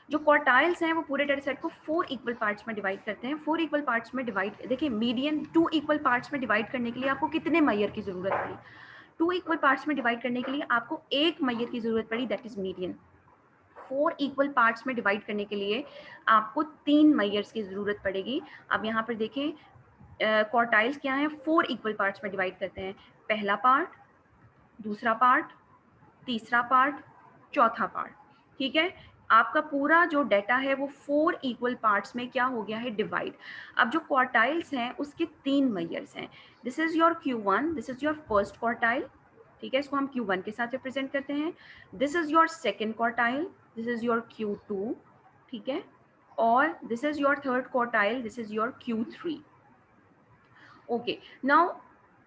जो क्वार्टाइल्स हैं वो पूरे डेटा सेट को 4 इक्वल पार्ट्स में डिवाइड करते हैं। 4 इक्वल पार्ट्स में डिवाइड, देखिए मीडियन 2 इक्वल पार्ट्स में डिवाइड करने के लिए आपको कितने मैयर की ज़रूरत पड़ी? 2 इक्वल पार्ट्स में डिवाइड करने के लिए आपको 1 मैयर की ज़रूरत पड़ी, that is median. 4 equal parts में डिवाइड करने के लिए आपको 3 मैयर्स की ज़रूरत पड़ेगी। अब यहाँ पर देखें क्वार्टाइल्स क्या हैं, 4 इक्वल पार्ट्स में डिवाइड करते हैं। पहला पार्ट, दूसरा पार्ट, तीसरा पार्ट, चौथा पार्ट। ठीक है, आपका पूरा जो डेटा है वो 4 इक्वल पार्ट्स में क्या हो गया है, डिवाइड। अब जो क्वार्टाइल्स हैं उसके 3 मैयर्स हैं। This is your Q1, this is your first quartile. ठीक है, इसको हम Q1 के साथ रिप्रेजेंट करते हैं। This is your second quartile, this is your Q2। ठीक है, और this is your third quartile, this is your Q3। Okay, now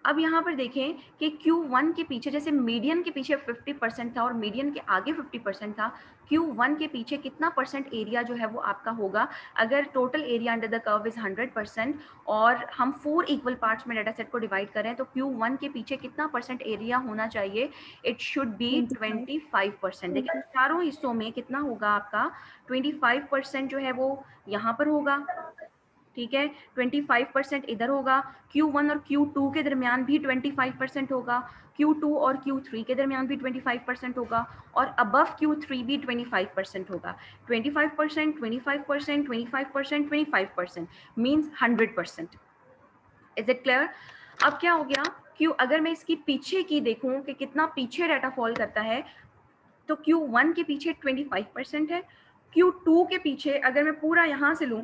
अब यहाँ पर देखें कि Q1 के पीछे, जैसे मीडियन के पीछे 50% था और मीडियन के आगे 50% था, Q1 के पीछे कितना परसेंट एरिया जो है वो आपका होगा? अगर total area under the curve is 100% और हम 4 इक्वल पार्ट्स में डाटा सेट को डिवाइड करें तो Q1 के पीछे कितना परसेंट एरिया होना चाहिए? It should be 25%। देखिए चारों हिस्सों में कितना होगा आपका? 25% जो है वो यहाँ पर होगा। ठीक है, 25% इधर होगा। Q1 और Q2 के दरमियान भी 25% होगा, Q2 और Q3 के दरमियान भी 25% होगा, और अबव Q3 भी 25% होगा। 25%, 25%, 25%, 25% मीन्स 100%। Is it clear? अब क्या हो गया, क्यों अगर मैं इसकी पीछे की देखूं कि कितना पीछे डाटा फॉल करता है, तो Q1 के पीछे 25% है। Q2 के पीछे अगर मैं पूरा यहाँ से लूँ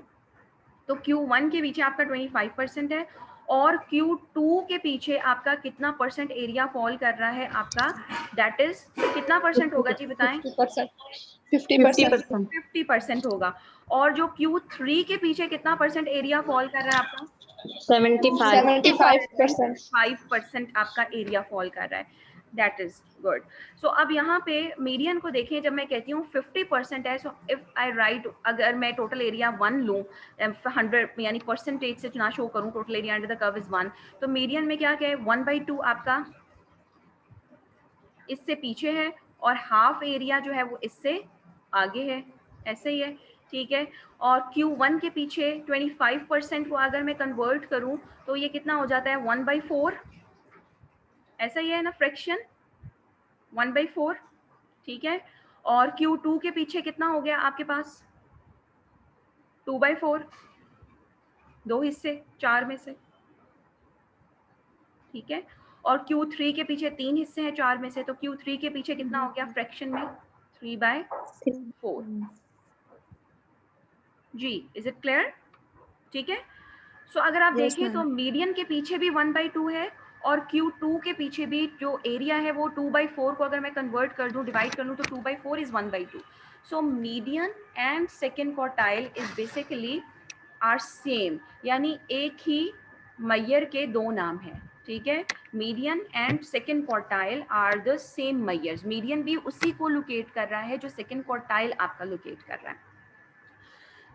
तो Q1 के पीछे आपका 25% है, और Q2 के पीछे आपका कितना परसेंट एरिया फॉल कर रहा है आपका? दैट इज कितना परसेंट होगा जी बताएं? 50%। 50%। 50% होगा। और जो Q3 के पीछे कितना परसेंट एरिया फॉल कर रहा है आपका? 75%। 5% आपका एरिया फॉल कर रहा है। That is good. सो अब यहाँ पे मीडियन को देखें, जब मैं कहती हूँ 50% है, सो इफ आई राइट, अगर मैं टोटल एरिया 1 लूँ, 100 यानी परसेंटेज से ना शो करूँ, total area under the curve is 1, तो मीडियन में क्या क्या है? 1/2 आपका इससे पीछे है और हाफ एरिया जो है वो इससे आगे है, ऐसे ही है। ठीक है, और Q1 के पीछे 25% को अगर मैं कन्वर्ट करूं तो ये कितना हो जाता है? 1/4, ऐसा ही है ना, फ्रैक्शन 1/4। ठीक है, और Q2 के पीछे कितना हो गया आपके पास? 2/4, दो हिस्से 4 में से। ठीक है, और Q3 के पीछे 3 हिस्से हैं 4 में से, तो Q3 के पीछे कितना हो गया फ्रैक्शन में? 3/4। जी, इज इट क्लियर? ठीक है, सो अगर आप Yes, देखें तो ma'am. मीडियन के पीछे भी 1/2 है, और Q2 के पीछे भी जो एरिया है वो 2/4 को अगर मैं कन्वर्ट कर दूं, डिवाइड कर लूं, तो 2/4 इज 1/2। So median and second quartile is basically are same, यानी एक ही मैयर के दो नाम हैं। ठीक है, median and second quartile are the same measures. Median भी उसी को लोकेट कर रहा है जो सेकेंड क्वार्टाइल आपका लोकेट कर रहा है।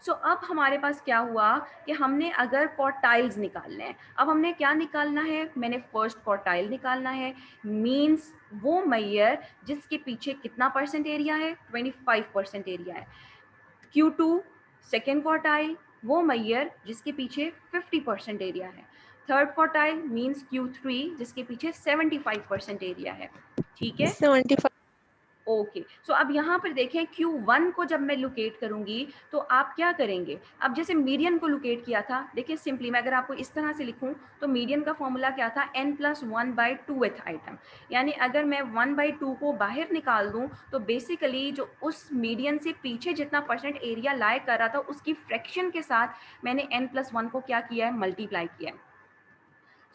सो अब हमारे पास क्या हुआ कि हमने अगर क्वार्टाइल्स निकालने हैं, अब हमने क्या निकालना है? मैंने फर्स्ट क्वार्टाइल निकालना है, मींस वो मैयर जिसके पीछे कितना परसेंट एरिया है? 25% एरिया है। Q2 सेकेंड क्वार्टाइल, वो मैयर जिसके पीछे 50% एरिया है। थर्ड क्वार्टाइल मींस Q3 जिसके पीछे 75% एरिया है। ठीक है, 75. ओके, सो अब यहाँ पर देखें Q1 को जब मैं लोकेट करूंगी तो आप क्या करेंगे? अब जैसे मीडियन को लोकेट किया था, देखिए सिंपली मैं अगर आपको इस तरह से लिखूं तो मीडियन का फॉर्मूला क्या था? n+1/2th item. यानी अगर मैं 1/2 को बाहर निकाल दूं तो बेसिकली जो उस मीडियन से पीछे जितना परसेंट एरिया लाए कर रहा था उसकी फ्रैक्शन के साथ मैंने n+1 को क्या किया है? मल्टीप्लाई किया है।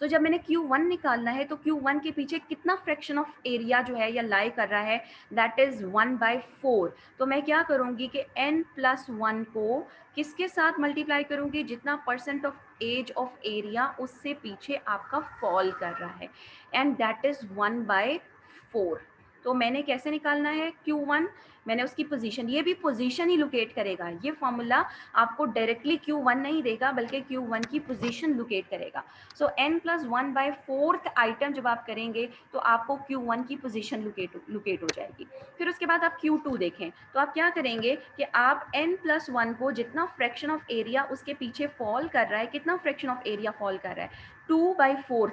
तो जब मैंने Q1 निकालना है तो Q1 के पीछे कितना फ्रैक्शन ऑफ एरिया जो है या लाई कर रहा है? That is 1/4। तो मैं क्या करूंगी कि n+1 को किसके साथ मल्टीप्लाई करूंगी? जितना percent of H of area उससे पीछे आपका फॉल कर रहा है, एंड दैट इज 1/4। तो मैंने कैसे निकालना है Q1, मैंने उसकी पोजीशन, ये भी पोजीशन ही लोकेट करेगा, ये फॉर्मूला आपको डायरेक्टली Q1 नहीं देगा बल्कि Q1 की पोजीशन लोकेट करेगा। सो n+1/4 आइटम जब आप करेंगे तो आपको Q1 की पोजीशन लोकेट हो जाएगी। फिर उसके बाद आप Q2 देखें तो आप क्या करेंगे कि आप n+1 को जितना फ्रैक्शन ऑफ एरिया उसके पीछे फॉल कर रहा है, कितना फ्रैक्शन ऑफ एरिया फॉल कर रहा है, 2/4,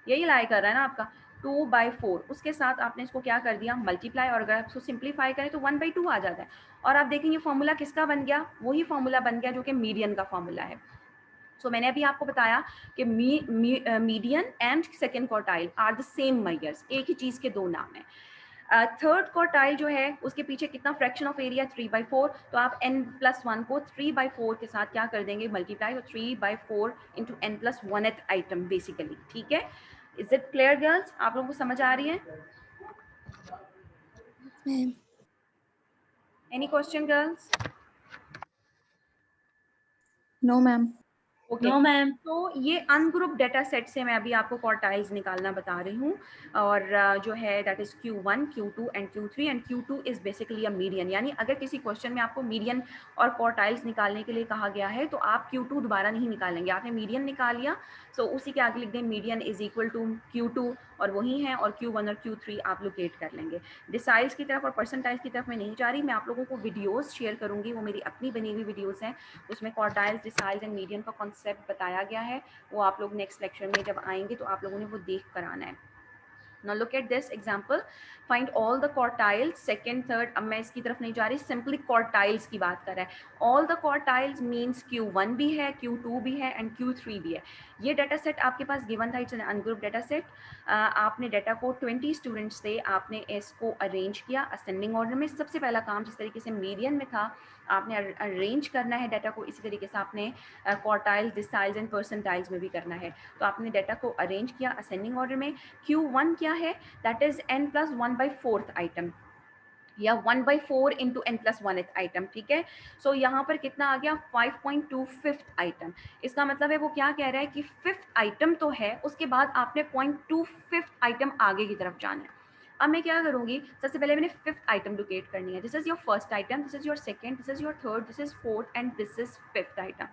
यही लाई कर रहा है ना आपका 2/4, उसके साथ आपने इसको क्या कर दिया मल्टीप्लाई, और अगर आप इसको सिंप्लीफाई करें तो 1/2 आ जाता है। और आप देखेंगे फॉर्मूला किसका बन गया, वही फॉर्मूला बन गया जो कि मीडियन का फॉर्मूला है। सो मैंने अभी आपको बताया कि median and second quartile are the same measures, एक ही चीज़ के दो नाम है। थर्ड क्वार्टाइल जो है उसके पीछे कितना फ्रैक्शन ऑफ एरिया 3/4, तो आप n+1 को 3/4 के साथ क्या कर देंगे मल्टीप्लाई, तो 3/4 इंटू n+1th आइटम बेसिकली। ठीक है, इज इट क्लियर गर्ल्स, आप लोगों को समझ आ रही है? Any question girls? No ma'am. Okay तो ये अनग्रुप डेटा सेट से मैं अभी आपको क्वार्टाइल्स निकालना बता रही हूँ, और जो है that is Q1, Q2 and Q3, and Q2 is basically a median. यानी अगर किसी क्वेश्चन में आपको मीडियन और क्वार्टाइल्स निकालने के लिए कहा गया है तो आप Q2 दोबारा नहीं निकालेंगे, आपने मीडियन निकाल लिया, सो उसी के आगे लिख दें median is equal to Q2, और वही है, और Q1 और Q3 आप लोकेट कर लेंगे। डिसाइल्स की तरफ और परसेंटाइल्स की तरफ मैं नहीं जा रही, मैं आप लोगों को वीडियोज़ शेयर करूँगी, वो मेरी अपनी बनी हुई वीडियोज़ हैं, उसमें क्वार्टाइल्स, डिसाइल्स एंड मीडियन का कॉन्सेप्ट बताया गया है, वो आप लोग नेक्स्ट लेक्चर में जब आएंगे तो आप लोगों ने वो देख कर आना है। Now look at this example, find all the quartiles, second, third, अब मैं इसकी तरफ नहीं जा रही, simply quartiles की बात कर रहा है। all the quartiles means Q1 भी है, Q2 भी है and Q3 भी है। ये डाटा सेट आपके पास गिवन था, it's an ungroup data set. आपने डाटा को 20 स्टूडेंट्स से आपने इसको अरेंज किया असेंडिंग ऑर्डर में। सबसे पहला काम जिस तरीके से मीडियन में था आपने अरेंज करना है डाटा को, इसी तरीके से आपने क्वार्टाइल्स, डिसाइल्स एंड परसेंटाइल्स में भी करना है। तो आपने डाटा को अरेंज किया असेंडिंग ऑर्डर में। Q1 क्या है, दैट इज n+1/4 आइटम, या 1/4 इंटू n+1th आइटम। ठीक है, सो यहाँ पर कितना आ गया 5.25 आइटम। इसका मतलब है वो क्या कह रहा है कि 5th आइटम तो है, उसके बाद आपने 0.25 आइटम आगे की तरफ जाना है। अब मैं क्या करूँगी, सबसे पहले मैंने 5th आइटम लोकेट करनी है। This is your first item, this is your second, this is your third, this is fourth and this is 5th item.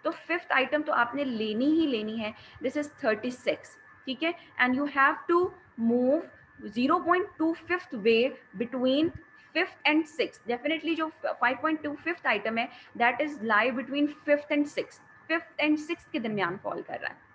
तो 5th आइटम तो आपने लेनी ही लेनी है, दिस इज 36। ठीक है, and you have to move 0.25 way between 5th and 6th। Definitely जो 5.25 आइटम है that is lie between 5th and 6th, 5th and 6th के दरमियान फॉल कर रहा है।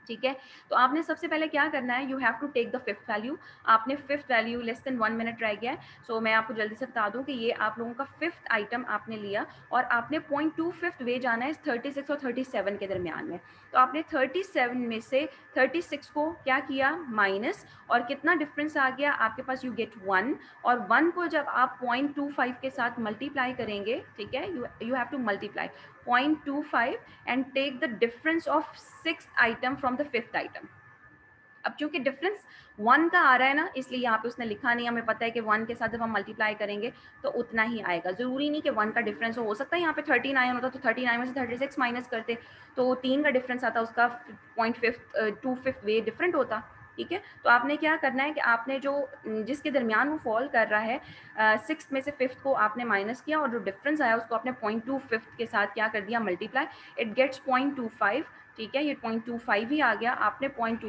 ठीक है, तो आपने सबसे पहले क्या करना है, you have to take the 5th value. आपने 5th value less than 1 minute रह गया है, सो मैं आपको जल्दी से बता दूं कि ये आप लोगों का 5th आइटम आपने लिया, और आपने 0.25 वे जाना है 36 और 37 के दरमियान में। तो आपने 37 में से 36 को क्या किया माइनस, और कितना डिफरेंस आ गया आपके पास, यू गेट 1, और 1 को जब आप 0.25 के साथ मल्टीप्लाई करेंगे, ठीक है, you have to multiply 0.25 and take the difference of 6th item from the 5th item. अब चूंकि डिफरेंस 1 का आ रहा है ना, इसलिए यहाँ पे उसने लिखा नहीं, हमें पता है कि 1 के साथ जब हम मल्टीप्लाई करेंगे तो उतना ही आएगा। ज़रूरी नहीं कि 1 का डिफरेंस हो सकता है यहाँ पे 39 होता तो 39 में से 36 माइनस करते तो 3 का डिफरेंस आता, उसका 0.25 वे डिफरेंट होता। ठीक है, तो आपने क्या करना है कि आपने जो जिसके दरमियान वो फॉल कर रहा है 6th में से 5th को आपने माइनस किया, और जो डिफरेंस आया उसको आपने 0.25 के साथ क्या कर दिया मल्टीप्लाई, इट गेट्स 0.25। ठीक है, ये 0.25 ही आ गया, आपने 0.2